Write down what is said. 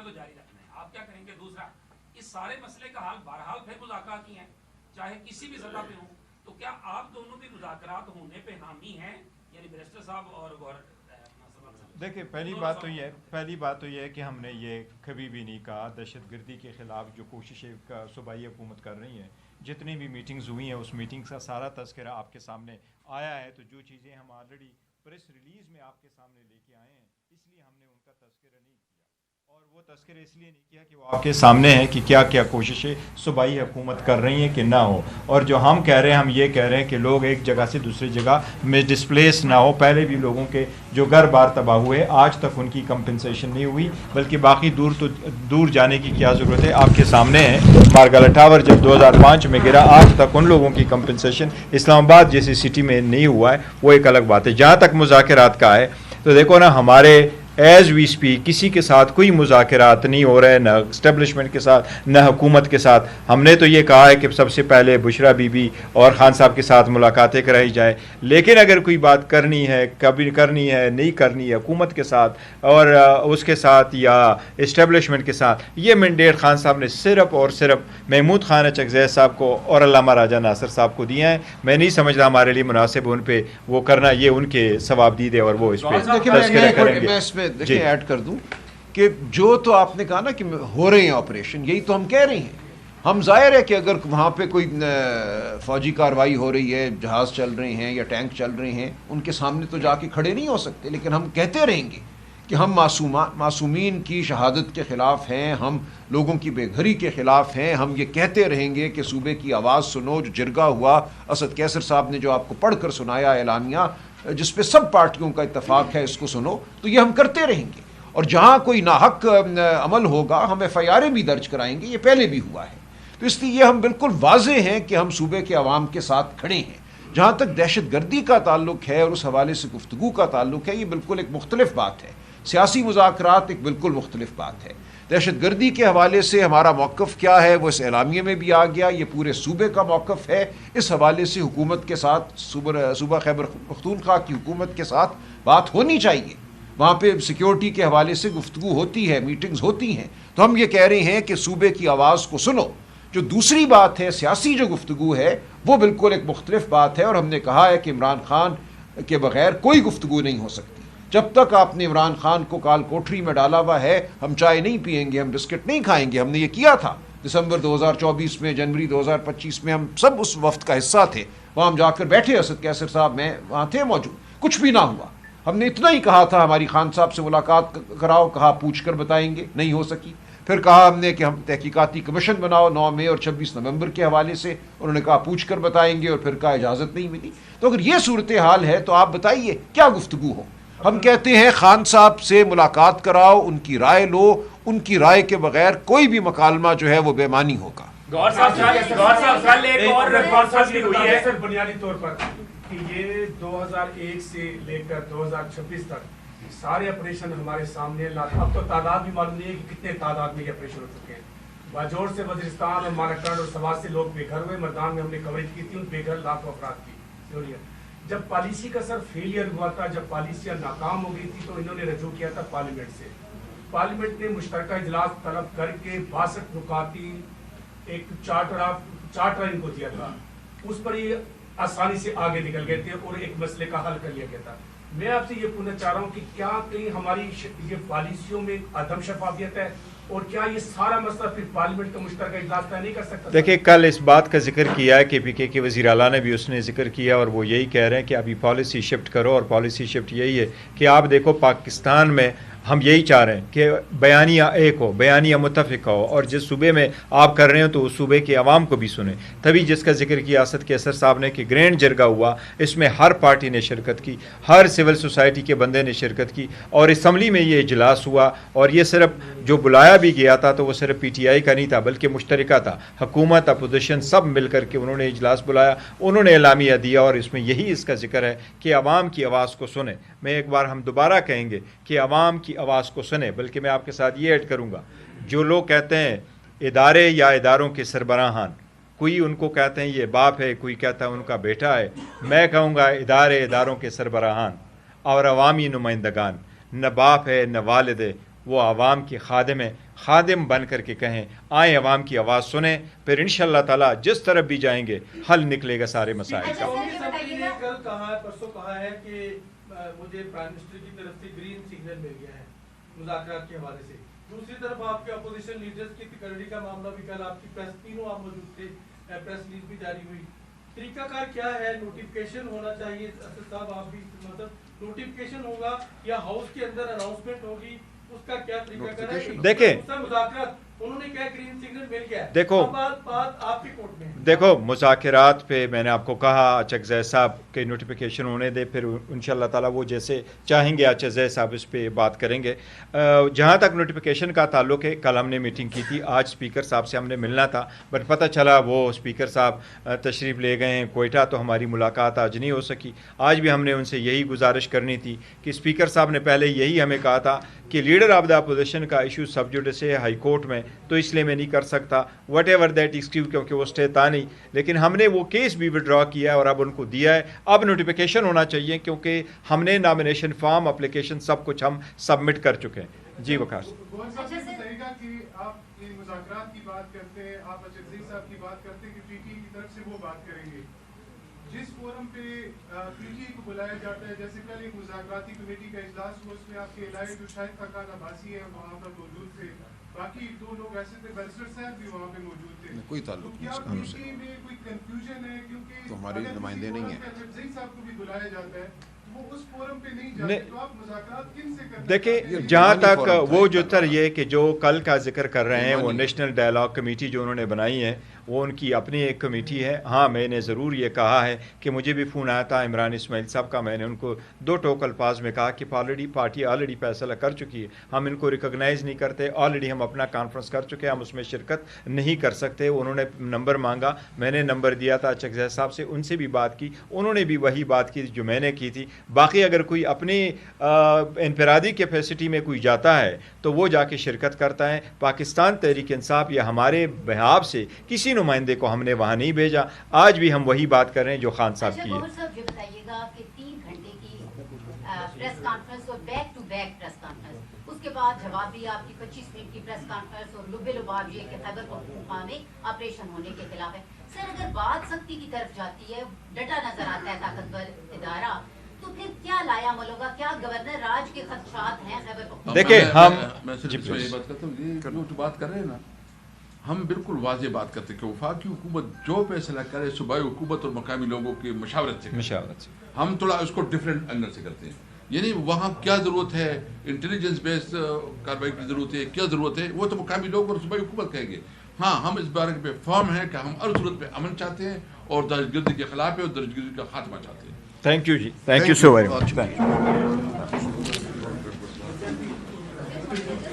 کو جاری رکھنا ہے. آپ کیا کریں گے؟ دوسرا, اس سارے مسئلے کا حل بہرحال پھر مذاکرات کی ہیں, چاہے کسی بھی سطح پہ ہوں, تو کیا آپ دونوں بھی مذاکرات ہونے پہ حامی ہیں, یعنی بیرسٹر صاحب اور گورنر؟ دیکھیں پہلی بات تو یہ ہے کہ ہم نے یہ کبھی بھی نہیں کہا دہشت گردی کے خلاف جو کوششیں صوبائی حکومت کر رہی ہیں, جتنی بھی میٹنگز ہوئی ہیں اس میٹنگ کا سارا تذکرہ آپ کے سامنے آیا ہے. تو جو چیزیں ہم آلریڈی پریس ریلیز میں آپ کے سامنے لے کے آئے ہیں, اس لیے ہم نے ان کا تذکرہ نہیں کیا. اور وہ تذکرہ اس لیے نہیں کیا کہ وہ آپ کے سامنے ہے کہ کیا کیا کوششیں صوبائی حکومت کر رہی ہیں کہ نہ ہو. اور جو ہم کہہ رہے ہیں, ہم یہ کہہ رہے ہیں کہ لوگ ایک جگہ سے دوسری جگہ میں ڈسپلیس نہ ہو. پہلے بھی لوگوں کے جو گھر بار تباہ ہوئے, آج تک ان کی کمپنسیشن نہیں ہوئی, بلکہ باقی دور جانے کی کیا ضرورت ہے. آپ کے سامنے ہے مارگالا ٹاور جب 2005 میں گرا, آج تک ان لوگوں کی کمپنسیشن اسلام آباد جیسی سٹی میں نہیں ہوا ہے. وہ ایک الگ بات ہے. جہاں تک مذاکرات کا ہے تو دیکھو نا, ہمارے ایز وی اسپیک کسی کے ساتھ کوئی مذاکرات نہیں ہو رہے, نہ اسٹیبلشمنٹ کے ساتھ نہ حکومت کے ساتھ. ہم نے تو یہ کہا ہے کہ سب سے پہلے بشرا بی بی اور خان صاحب کے ساتھ ملاقاتیں کرائی جائے, لیکن اگر کوئی بات کرنی ہے, کبھی کرنی ہے, نہیں کرنی ہے حکومت کے ساتھ اور اس کے ساتھ یا اسٹیبلشمنٹ کے ساتھ, یہ مینڈیٹ خان صاحب نے صرف اور صرف محمود خان چکزئی صاحب کو اور علامہ راجہ ناصر صاحب کو دیا ہے. میں نہیں سمجھتا ہمارے لیے مناسب ان پہ وہ کرنا, یہ ان کے ثوابدید ہے اور وہ اس پہ تذکرہ کریں گے. دیکھیں ایڈ کر دوں کہ جو تو آپ نے کہا نا کہ ہو رہے ہیں آپریشن, یہی تو ہم کہہ رہے ہیں. ہم ظاہر ہے کہ اگر وہاں پہ کوئی فوجی کارروائی ہو رہی ہے, جہاز چل رہے ہیں یا ٹینک چل رہے ہیں, ان کے سامنے تو جا کے کھڑے نہیں ہو سکتے, لیکن ہم کہتے رہیں گے کہ ہم معصومین کی شہادت کے خلاف ہیں, ہم لوگوں کی بے گھری کے خلاف ہیں. ہم یہ کہتے رہیں گے کہ صوبے کی آواز سنو. جو جرگہ ہوا اسد کیسر صاحب نے جو آپ کو پڑھ کر سنایا اعلامیہ, جس پہ سب پارٹیوں کا اتفاق ہے, اس کو سنو. تو یہ ہم کرتے رہیں گے, اور جہاں کوئی ناحق عمل ہوگا ہم ایف آئی آریں بھی درج کرائیں گے. یہ پہلے بھی ہوا ہے. تو اس لیے ہم بالکل واضح ہیں کہ ہم صوبے کے عوام کے ساتھ کھڑے ہیں. جہاں تک دہشت گردی کا تعلق ہے اور اس حوالے سے گفتگو کا تعلق ہے, یہ بالکل ایک مختلف بات ہے. سیاسی مذاکرات ایک بالکل مختلف بات ہے. دہشت گردی کے حوالے سے ہمارا موقف کیا ہے وہ اس اعلامیے میں بھی آ گیا. یہ پورے صوبے کا موقف ہے. اس حوالے سے حکومت کے ساتھ, صوبہ خیبر پختونخوا کی حکومت کے ساتھ بات ہونی چاہیے. وہاں پہ سیکیورٹی کے حوالے سے گفتگو ہوتی ہے, میٹنگز ہوتی ہیں. تو ہم یہ کہہ رہے ہیں کہ صوبے کی آواز کو سنو. جو دوسری بات ہے, سیاسی جو گفتگو ہے, وہ بالکل ایک مختلف بات ہے. اور ہم نے کہا ہے کہ عمران خان کے بغیر کوئی گفتگو نہیں ہو سکتی. جب تک آپ نے عمران خان کو کال کوٹری میں ڈالا ہوا ہے, ہم چائے نہیں پئیں گے, ہم بسکٹ نہیں کھائیں گے. ہم نے یہ کیا تھا دسمبر 2024 میں, جنوری 2025 میں. ہم سب اس وفد کا حصہ تھے. وہاں ہم جا کر بیٹھے, اسد کیسر صاحب میں وہاں تھے موجود. کچھ بھی نہ ہوا. ہم نے اتنا ہی کہا تھا ہماری خان صاحب سے ملاقات کراؤ. کہا پوچھ کر بتائیں گے, نہیں ہو سکی. پھر کہا ہم نے کہ ہم تحقیقاتی کمیشن بناؤ 9 مئی اور 26 نومبر کے حوالے سے. انہوں نے کہا پوچھ کر بتائیں گے, اور پھر کہا اجازت نہیں ملی. تو اگر یہ صورتحال ہے تو آپ بتائیے کیا گفتگو ہو. ہم کہتے ہیں خان صاحب سے ملاقات کراؤ, ان کی رائے لو. ان کی رائے کے بغیر کوئی بھی مکالمہ جو ہے وہ بے معنی ہوگا. گور صاحب کل ایک اور کانفرنس بھی ہوئی ہے سر, بنیادی طور پر کہ یہ 2001 سے لے کر 2026 تک سارے آپریشن ہمارے سامنے. اب تو تعداد بھی معلوم نہیں ہے کہ کتنے تعداد میں یہ آپریشن ہو چکے ہیں. باجوڑ سے وزیرستان اور مالاکنڈ اور سوات سے لوگ بے گھر ہوئے. مردان میں ہم نے کوریج کی تھی, ان بے گھر لاکھوں افراد کی. جب پالیسی کا سر فیلئر ہوا تھا, جب پالیسیاں ناکام ہو گئی تھی, تو انہوں نے رجوع کیا تھا پارلیمنٹ سے. پارلیمنٹ نے مشترکہ اجلاس طلب کر کے 62 نکاتی ایک چارٹر ان کو دیا تھا. اس پر یہ آسانی سے آگے نکل گئے تھے اور ایک مسئلے کا حل کر لیا گیا تھا. میں آپ سے یہ پوچھنا چاہ رہا ہوں کہ کیا کہیں ہماری یہ پالیسیوں میں عدم شفافیت ہے, اور کیا یہ سارا مسئلہ پھر پارلیمنٹ کا مشترکہ اجلاس طے نہیں کر سکتا؟ دیکھیں کل اس بات کا ذکر کیا ہے کہ پی کے وزیر اعلیٰ نے بھی اس نے ذکر کیا, اور وہ یہی کہہ رہے ہیں کہ ابھی پالیسی شفٹ کرو. اور پالیسی شفٹ یہی ہے کہ آپ دیکھو پاکستان میں ہم یہی چاہ رہے ہیں کہ بیانیہ ایک ہو, بیانیہ متفق ہو, اور جس صوبے میں آپ کر رہے ہو تو اس صوبے کے عوام کو بھی سنیں. تبھی جس کا ذکر کیا اسد کیسر صاحب نے کہ گرینڈ جرگہ ہوا, اس میں ہر پارٹی نے شرکت کی, ہر سول سوسائٹی کے بندے نے شرکت کی, اور اسمبلی میں یہ اجلاس ہوا. اور یہ صرف جو بلایا بھی گیا تھا تو وہ صرف پی ٹی آئی کا نہیں تھا, بلکہ مشترکہ تھا. حکومت, اپوزیشن سب مل کر کے انہوں نے اجلاس بلایا, انہوں نے اعلامیہ دیا, اور اس میں یہی اس کا ذکر ہے کہ عوام کی آواز کو سنیں. میں ایک بار ہم دوبارہ کہیں گے کہ عوام کی آواز کو سنیں. بلکہ میں آپ کے ساتھ یہ ایڈ کروں گا, جو لوگ کہتے ہیں ادارے یا اداروں کے سربراہان, کوئی ان کو کہتے ہیں یہ باپ ہے, کوئی کہتا ہے ان کا بیٹا ہے. میں کہوں گا اداروں کے سربراہان اور عوامی نمائندگان, نہ باپ ہے نہ والد ہے, وہ عوام کے خادم ہیں، خادم بن کر کے کہیں آئیں عوام کی آواز سنیں، پھر انشاءاللہ تعالیٰ جس طرف بھی جائیں گے حل نکلے گا سارے مسائل کا۔ کل کہا ہے، پرسوں کہا ہے کہ مجھے پرائم منسٹر کی طرف سے گرین سگنل مل گیا ہے مذاکرات کے حوالے سے۔ دوسری طرف آپ کے اپوزیشن لیڈرز کی تقرری کا معاملہ بھی، کل آپ کی پریس، تینوں آپ موجود تھے، پریس ریلیز بھی جاری ہوئی۔ طریقہ کار کیا ہے؟ نوٹیفیکیشن ہونا چاہیے، اسد صاحب آپ بھی، مطلب نوٹیفیکیشن ہوگا یا ہاؤس کے اندر اناؤنسمنٹ ہوگی، اس کا کیا طریقہ کار ہے؟ دیکھیں مذاکرات انہوں نے کیا گرین سگنل مل گیا ہے، دیکھو بات آپ کی کورٹ میں ہے۔ دیکھو مذاکرات پہ میں نے آپ کو کہا اچکزئی صاحب کے نوٹیفیکیشن ہونے دے، پھر انشاءاللہ تعالیٰ وہ جیسے چاہیں گے اچکزئی صاحب اس پہ بات کریں گے۔ جہاں تک نوٹیفیکیشن کا تعلق ہے، کل ہم نے میٹنگ کی تھی، آج اسپیکر صاحب سے ہم نے ملنا تھا، بٹ پتہ چلا وہ اسپیکر صاحب تشریف لے گئے ہیں کوئٹہ، تو ہماری ملاقات آج نہیں ہو سکی۔ آج بھی ہم نے ان سے یہی گزارش کرنی تھی کہ اسپیکر صاحب نے پہلے یہی ہمیں کہا تھا کہ لیڈر آف دا اپوزیشن کا ایشو سب جوڈس ہے ہائی کورٹ میں، تو اس لیے میں نہیں کر سکتا وٹ ایور دیٹ ایکسکیوز، کیونکہ وہ اسٹے تھا نہیں، لیکن ہم نے وہ کیس بھی وڈرا کیا ہے اور اب ان کو دیا ہے۔ اب نوٹیفیکیشن ہونا چاہیے کیونکہ ہم نے نامینیشن فارم، اپلیکیشن سب کچھ ہم سبمٹ کر چکے ہیں۔ جی وقاص طریقہ کہ آپ مذاکرات کی بات کرتے ہیں، آپ اچکزئی صاحب کی بات کرتے ہیں کہ پی ٹی آئی کی طرف سے وہ بات کریں گے، جس فورم پہ پی ٹی آئی کو بلایا جاتا ہے، جیسے کل ایک مذاکراتی کمیٹی کا اجلاس ہوا، اس میں آپ کے علاوہ جو شاہد خاقان عباسی ہے وہاں پر موجود تھے، باقی دو لوگ ایسے تھے، بیرسٹر صاحب بھی وہاں پہ موجود تھے۔ کوئی تعلق نہیں اس کا ہم سے، پی ٹی آئی میں کوئی کنفیوژن ہے؟ کیونکہ تو ہمارے نمائندے نہیں ہیں۔ اچکزئی صاحب کو بھی بلایا جاتا ہے، وہ اس فورم پہ نہیں جاتے، تو آپ مذاکرات کن سے کرتے ہیں؟ دیکھیں جہاں تک وہ جو تر یہ کہ جو کل کا ذکر کر رہے ہیں وہ نیشنل ڈائلاگ کمیٹی جو انہوں نے بنائی ہے، وہ ان کی اپنی ایک کمیٹی ہے۔ ہاں میں نے ضرور یہ کہا ہے کہ مجھے بھی فون آیا تھا عمران اسماعیل صاحب کا، میں نے ان کو دو ٹوک الفاظ میں کہا کہ پارٹی آلریڈی فیصلہ کر چکی ہے، ہم ان کو ریکگنائز نہیں کرتے، آلریڈی ہم اپنا کانفرنس کر چکے ہیں، ہم اس میں شرکت نہیں کر سکتے۔ انہوں نے نمبر مانگا، میں نے نمبر دیا تھا اچکزئی صاحب سے، ان سے بھی بات کی، انہوں نے بھی وہی بات کی جو میں نے کی تھی۔ باقی اگر کوئی اپنی انفرادی کیپیسٹی میں کوئی جاتا ہے تو وہ جا کے شرکت کرتا ہے۔ پاکستان تحریک انصاف یا ہمارے بہاب سے کسی نمائندے کو ہم نے وہاں نہیں بھیجا، آج بھی ہم وہی بات کر رہے ہیں جو خان صاحب کی ہے۔ گوہر صاحب یہ بتائیے گا کہ 3 گھنٹے کی پریس کانفرنس اور back to back press conference, اس کے بعد جوابی آپ کی 25 منٹ کی پریس کانفرنس اور لبے لباب یہ کہ خیبر پختونخوا میں آپریشن ہونے کے خلاف ہے۔ سر اگر بات سختی کی طرف جاتی ہے، ڈٹا نظر آتا ہے طاقتور ادارہ، تو پھر کیا لایا عمل ہوگا؟ کیا گورنر راج کے خدشات ہیں خیبر پختونخوا؟ دیکھیں ہم میں صرف یہ بات کرتا ہوں، یہ جو بات کر رہے ہیں نا، ہم بالکل واضح بات کرتے ہیں کہ وفاقی حکومت جو فیصلہ کرے صوبائی حکومت اور مقامی لوگوں کی مشاورت سے، ہم تھوڑا اس کو ڈفرینٹ اینگل سے کرتے ہیں، یعنی وہاں کیا ضرورت ہے، انٹیلیجنس بیسڈ کارروائی کی ضرورت ہے، کیا ضرورت ہے، وہ تو مقامی لوگ اور صوبائی حکومت کہیں گے۔ ہاں ہم اس بارے پہ فارم ہیں کہ ہم ہر صورت پہ امن چاہتے ہیں اور دہشت گردی کے خلاف ہے اور دہشت گردی کا خاتمہ چاہتے ہیں۔ تھینک یو جی، thank you so very much.